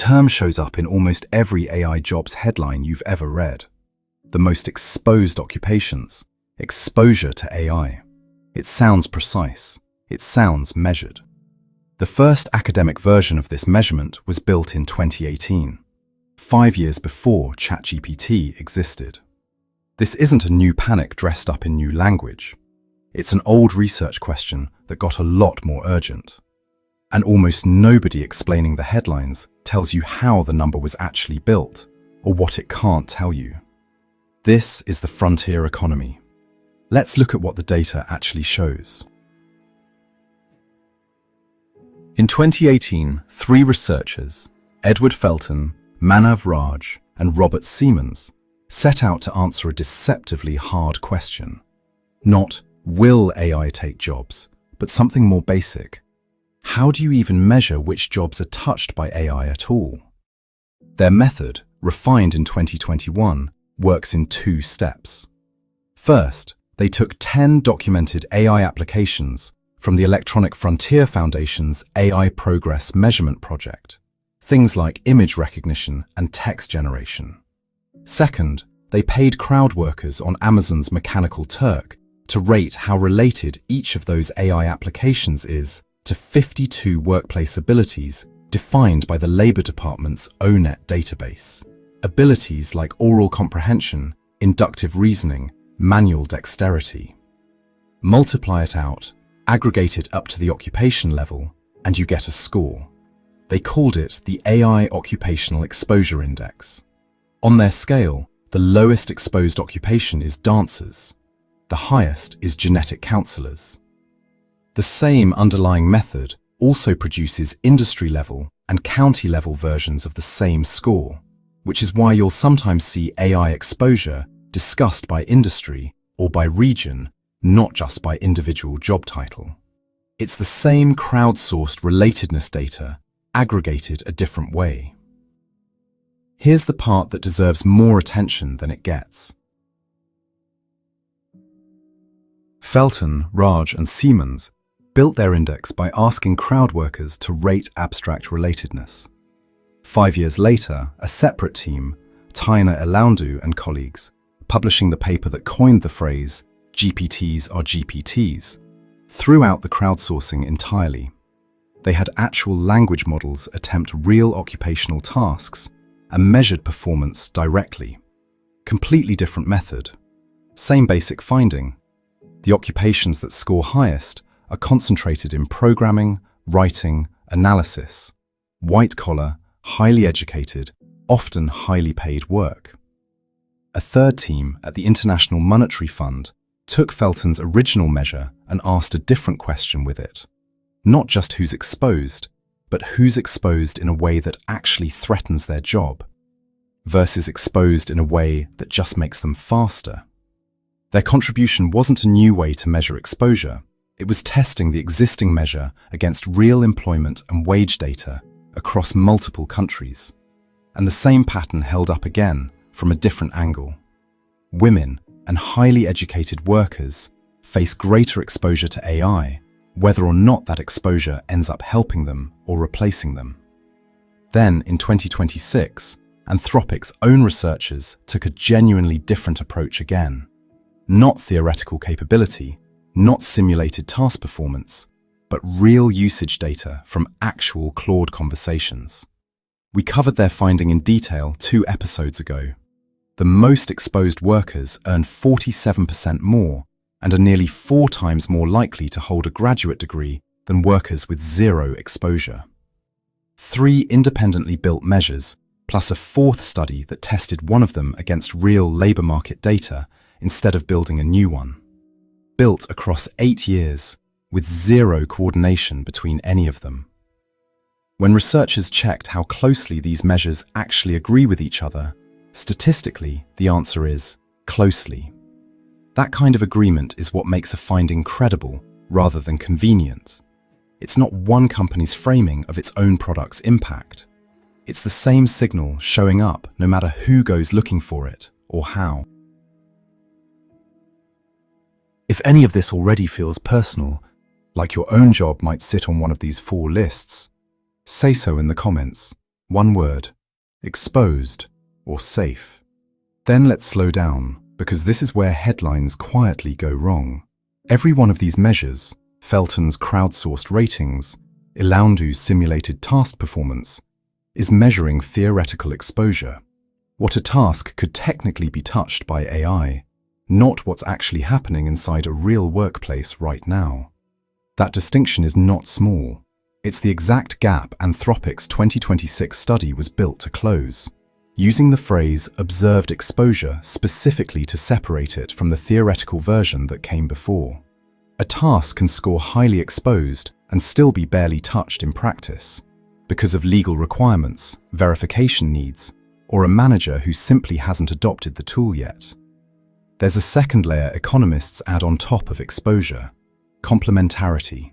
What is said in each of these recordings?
term shows up in almost every AI jobs headline you've ever read. The most exposed occupations. Exposure to AI. It sounds precise. It sounds measured. The first academic version of this measurement was built in 2018, 5 years before ChatGPT existed. This isn't a new panic dressed up in new language. It's an old research question that got a lot more urgent. And almost nobody explaining the headlines tells you how the number was actually built, or what it can't tell you. This is the frontier economy. Let's look at what the data actually shows. In 2018, 3 researchers, Edward Felton, Manav Raj, and Robert Siemens, set out to answer a deceptively hard question. Not, will AI take jobs, but something more basic. How do you even measure which jobs are touched by AI at all? Their method, refined in 2021, works in 2 steps. First, they took 10 documented AI applications from the Electronic Frontier Foundation's AI Progress Measurement Project, things like image recognition and text generation. Second, they paid crowd workers on Amazon's Mechanical Turk to rate how related each of those AI applications is to 52 workplace abilities defined by the Labor Department's ONET database. Abilities like oral comprehension, inductive reasoning, manual dexterity. Multiply it out, aggregate it up to the occupation level, and you get a score. They called it the AI Occupational Exposure Index. On their scale, the lowest exposed occupation is dancers. The highest is genetic counselors. The same underlying method also produces industry-level and county-level versions of the same score, which is why you'll sometimes see AI exposure discussed by industry or by region, not just by individual job title. It's the same crowdsourced relatedness data, aggregated a different way. Here's the part that deserves more attention than it gets. Felton, Raj, and Siemens built their index by asking crowd workers to rate abstract relatedness. 5 years later, a separate team, Taina Elandu and colleagues, publishing the paper that coined the phrase "GPTs are GPTs," threw out the crowdsourcing entirely. They had actual language models attempt real occupational tasks and measured performance directly. Completely different method. Same basic finding. The occupations that score highest are concentrated in programming, writing, analysis, white-collar, highly educated, often highly paid work. A third team at the International Monetary Fund took Felton's original measure and asked a different question with it. Not just who's exposed, but who's exposed in a way that actually threatens their job, versus exposed in a way that just makes them faster. Their contribution wasn't a new way to measure exposure. It was testing the existing measure against real employment and wage data across multiple countries. And the same pattern held up again from a different angle. Women and highly educated workers face greater exposure to AI, whether or not that exposure ends up helping them or replacing them. Then, in 2026, Anthropic's own researchers took a genuinely different approach again. Not theoretical capability, not simulated task performance, but real usage data from actual Claude conversations. We covered their finding in detail 2 episodes ago. The most exposed workers earn 47% more and are nearly 4 times more likely to hold a graduate degree than workers with 0 exposure. 3 independently built measures, plus a 4th study that tested one of them against real labour market data instead of building a new one. Built across 8 years, with 0 coordination between any of them. When researchers checked how closely these measures actually agree with each other, statistically, the answer is closely. That kind of agreement is what makes a finding credible rather than convenient. It's not one company's framing of its own product's impact. It's the same signal showing up no matter who goes looking for it or how. If any of this already feels personal, like your own job might sit on one of these 4 lists, say so in the comments. One word: exposed or safe. Then let's slow down, because this is where headlines quietly go wrong. Every one of these measures, Felton's crowdsourced ratings, Eloundu's simulated task performance, is measuring theoretical exposure. What a task could technically be touched by AI, not what's actually happening inside a real workplace right now. That distinction is not small. It's the exact gap Anthropic's 2026 study was built to close, using the phrase observed exposure specifically to separate it from the theoretical version that came before. A task can score highly exposed and still be barely touched in practice, because of legal requirements, verification needs, or a manager who simply hasn't adopted the tool yet. There's a second layer economists add on top of exposure: complementarity.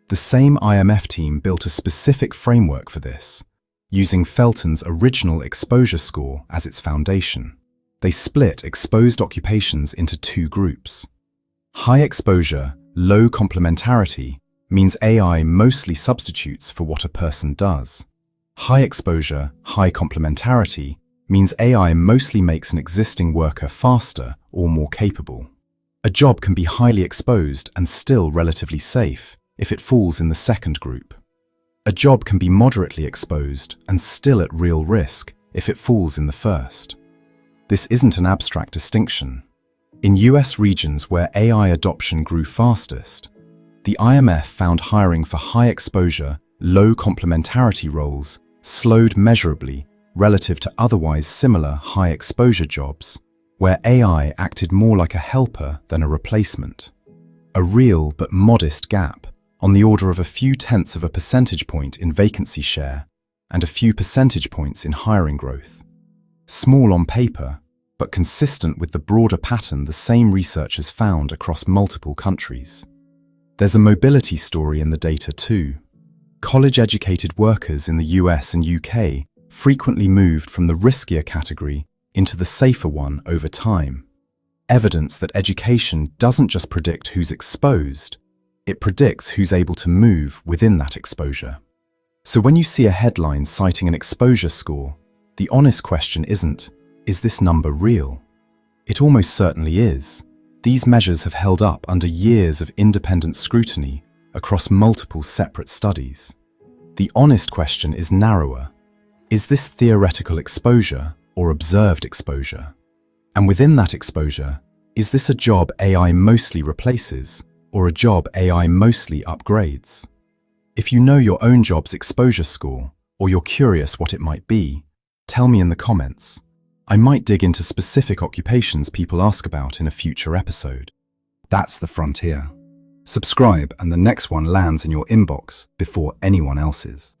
The same IMF team built a specific framework for this, using Felton's original exposure score as its foundation. They split exposed occupations into two groups. High exposure, low complementarity means AI mostly substitutes for what a person does. High exposure, high complementarity means AI mostly makes an existing worker faster or more capable. A job can be highly exposed and still relatively safe if it falls in the second group. A job can be moderately exposed and still at real risk if it falls in the first. This isn't an abstract distinction. In US regions where AI adoption grew fastest, the IMF found hiring for high exposure, low complementarity roles slowed measurably relative to otherwise similar high exposure jobs, where AI acted more like a helper than a replacement. A real but modest gap, on the order of a few tenths of a percentage point in vacancy share and a few percentage points in hiring growth. Small on paper, but consistent with the broader pattern the same researchers found across multiple countries. There's a mobility story in the data too. College-educated workers in the US and UK frequently moved from the riskier category into the safer one over time. Evidence that education doesn't just predict who's exposed, it predicts who's able to move within that exposure. So when you see a headline citing an exposure score, the honest question isn't, is this number real? It almost certainly is. These measures have held up under years of independent scrutiny across multiple separate studies. The honest question is narrower. Is this theoretical exposure or observed exposure? And within that exposure, is this a job AI mostly replaces or a job AI mostly upgrades? If you know your own job's exposure score, or you're curious what it might be, tell me in the comments. I might dig into specific occupations people ask about in a future episode. That's the frontier. Subscribe and the next one lands in your inbox before anyone else's.